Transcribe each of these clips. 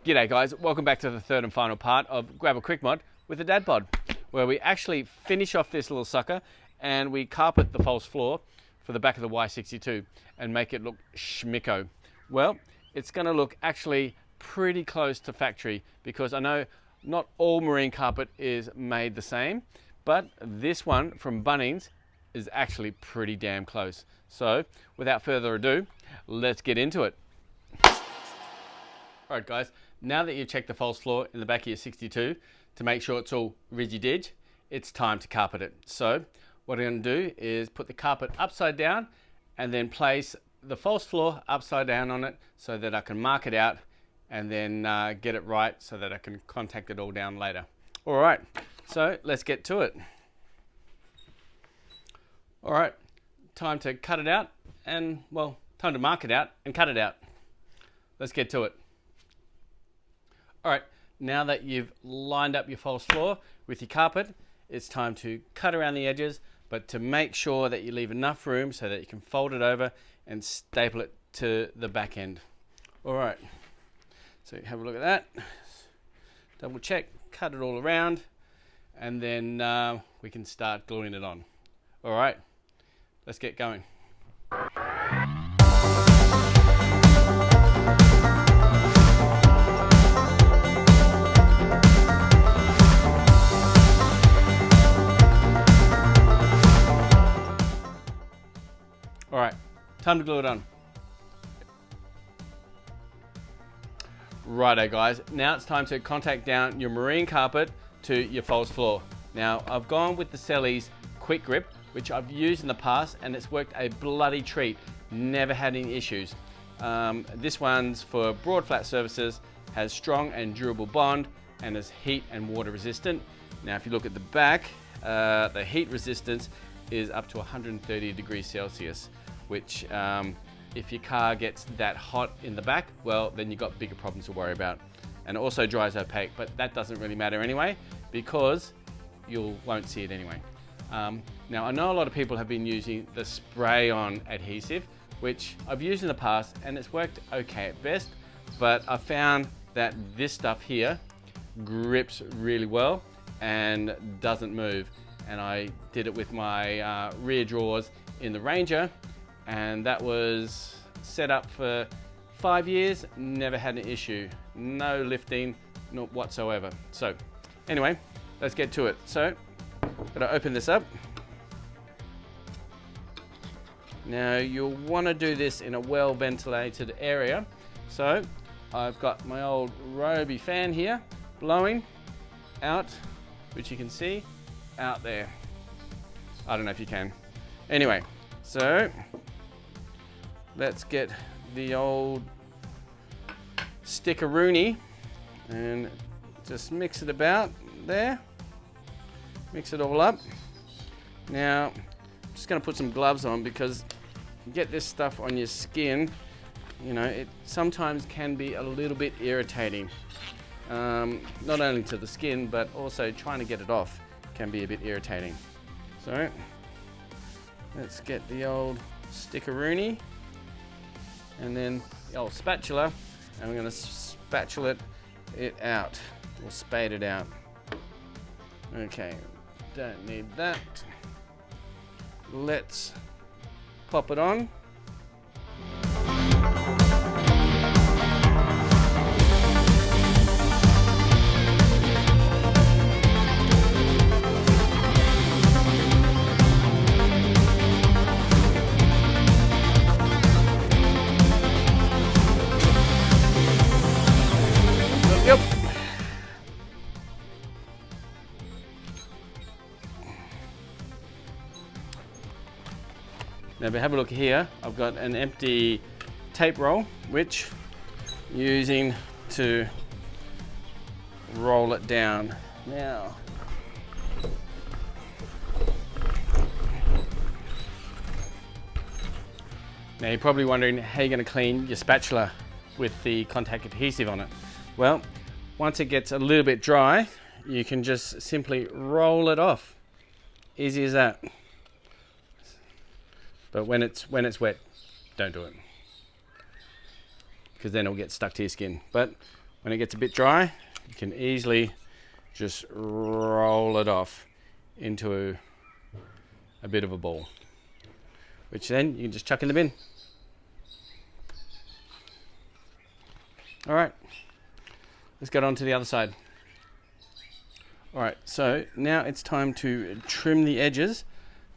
G'day guys, welcome back to the third and final part of Grab a Quick Mod with the Dad Bod, where we actually finish off this little sucker and we carpet the false floor for the back of the Y62 and make it look schmicko. Well, it's going to look actually pretty close to factory because I know not all marine carpet is made the same, but this one from Bunnings is actually pretty damn close. So without further ado, let's get into it. Alright guys, now that you've checked the false floor in the back of your 62 to make sure it's all ridgy-dig, it's time to carpet it. So what I'm going to do is put the carpet upside down and then place the false floor upside down on it so that I can mark it out and then get it right so that I can contact it all down later. Alright, so let's get to it. Alright, time to cut it out and, well, time to mark it out and cut it out. Let's get to it. Alright, now that you've lined up your false floor with your carpet, it's time to cut around the edges, but to make sure that you leave enough room so that you can fold it over and staple it to the back end. Alright, so have a look at that. Double check, cut it all around, and then we can start gluing it on. Alright, let's get going. Alright, time to glue it on. Righto guys, now it's time to contact down your marine carpet to your false floor. Now I've gone with the 𝘿𝙬𝙎𝘾𝙊𝙐𝙬, quick grip, which I've used in the past and it's worked a bloody treat. Never had any issues. This one's for broad flat surfaces, has strong and durable bond and is heat and water resistant. Now if you look at the back, the heat resistance is up to 130 degrees Celsius, which if your car gets that hot in the back, well, then you've got bigger problems to worry about. And it also dries opaque, but that doesn't really matter anyway, because you won't see it anyway. Now, I know a lot of people have been using the spray-on adhesive, which I've used in the past, and it's worked okay at best, but I found that this stuff here grips really well and doesn't move. And I did it with my rear drawers in the Ranger, and that was set up for 5 years, never had an issue, no lifting, not whatsoever. So anyway, let's get to it. So I'm gonna open this up. Now you'll want to do this in a well ventilated area. So I've got my old Ryobi fan here blowing out, which you can see out there. I don't know if you can. Anyway, so let's get the old stickeroonie and just mix it about there. Mix it all up. Now, I'm just going to put some gloves on because you get this stuff on your skin, you know, it sometimes can be a little bit irritating. Not only to the skin, but also trying to get it off can be a bit irritating. So let's get the old stickeroonie and then the old spatula, and we're going to spatula it out, or spade it out. Okay, don't need that. Let's pop it on. Yep. Now if you have a look here, I've got an empty tape roll, which I'm using to roll it down. Now, you're probably wondering how you're going to clean your spatula with the contact adhesive on it. Well, once it gets a little bit dry, you can just simply roll it off. Easy as that. But when it's wet, don't do it, because then it'll get stuck to your skin. But When it gets a bit dry, you can easily just roll it off into a bit of a ball, which then you can just chuck in the bin. All right, let's get on to the other side. All right, so now it's time to trim the edges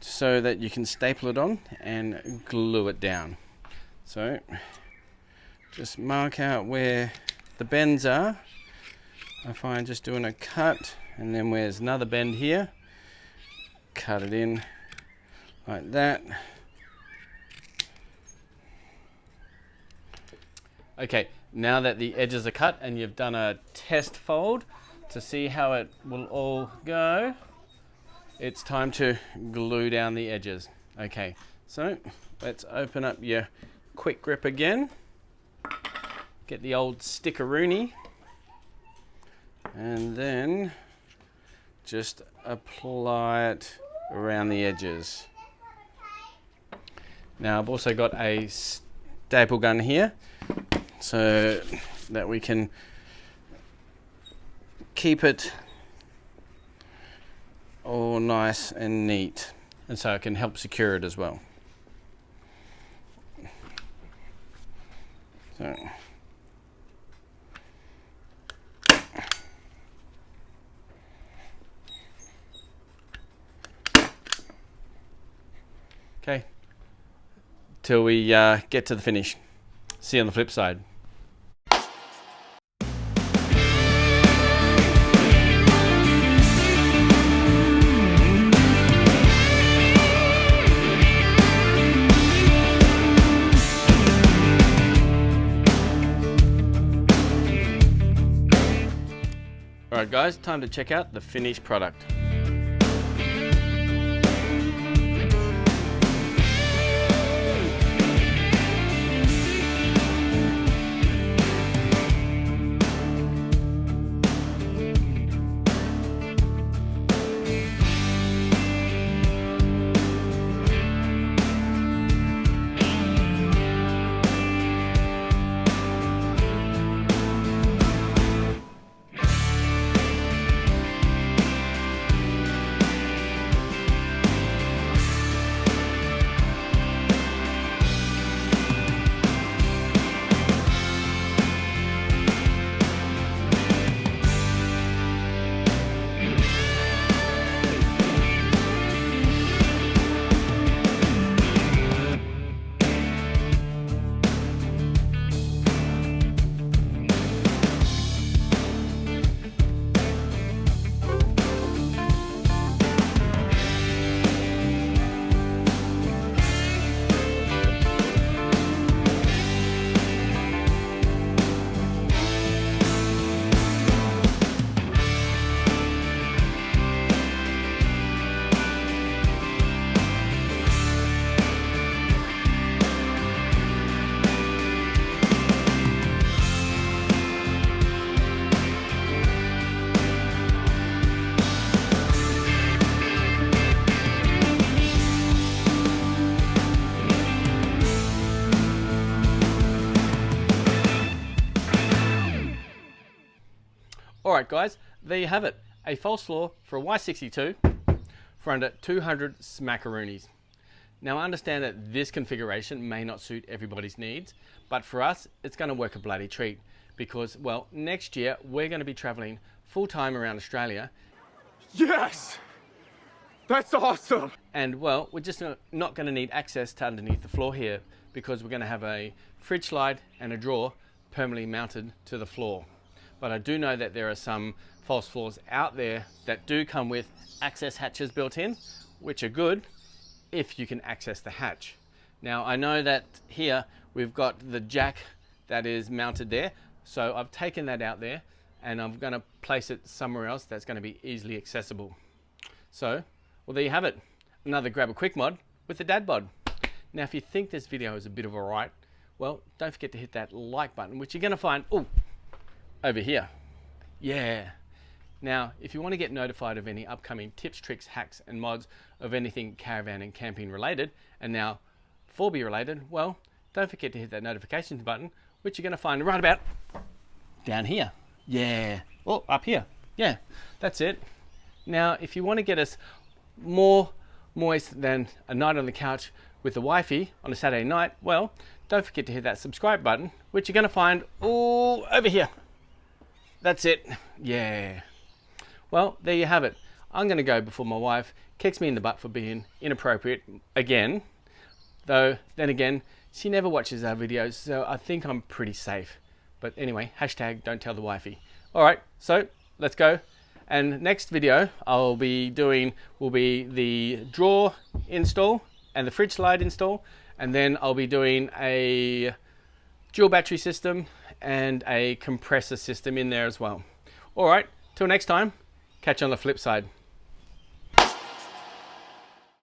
so that you can staple it on and glue it down. So just mark out where the bends are. I find just doing a cut, and then where's another bend here, cut it in like that. Okay, now that the edges are cut and you've done a test fold to see how it will all go, it's time to glue down the edges. Okay, so let's open up your quick grip again. Get the old stickeroonie, and then just apply it around the edges. Now I've also got a staple gun here so that we can keep it all nice and neat, and so it can help secure it as well. So okay, till we get to the finish. See you on the flip side. Alright guys, time to check out the finished product. Alright guys, there you have it. A false floor for a Y62 for under 200 smackaroonies. Now I understand that this configuration may not suit everybody's needs, but for us it's going to work a bloody treat because, well, next year we're going to be traveling full time around Australia. Yes! That's awesome! And well, we're just not going to need access to underneath the floor here because we're going to have a fridge slide and a drawer permanently mounted to the floor. But I do know that there are some false floors out there that do come with access hatches built in, which are good if you can access the hatch. Now I know that here we've got the jack that is mounted there, so I've taken that out there and I'm going to place it somewhere else that's going to be easily accessible. So, well, there you have it. Another grab a quick mod with the dad bod. Now if you think this video is a bit of a right, well, don't forget to hit that like button, which you're going to find over here. Yeah. Now, if you want to get notified of any upcoming tips, tricks, hacks and mods of anything caravan and camping related, and now 4B related, well, don't forget to hit that notifications button, which you're going to find right about down here. Yeah. Oh, up here. Yeah, that's it. Now, if you want to get us more moist than a night on the couch with the wifey on a Saturday night, well, don't forget to hit that subscribe button, which you're going to find all over here. That's it. Yeah. Well, there you have it. I'm going to go before my wife kicks me in the butt for being inappropriate again. Though, then again, she never watches our videos, so I think I'm pretty safe. But anyway, hashtag don't tell the wifey. All right, so let's go. And next video I'll be doing will be the drawer install and the fridge slide install. And then I'll be doing a dual battery system and a compressor system in there as well. All right, till next time, catch you on the flip side.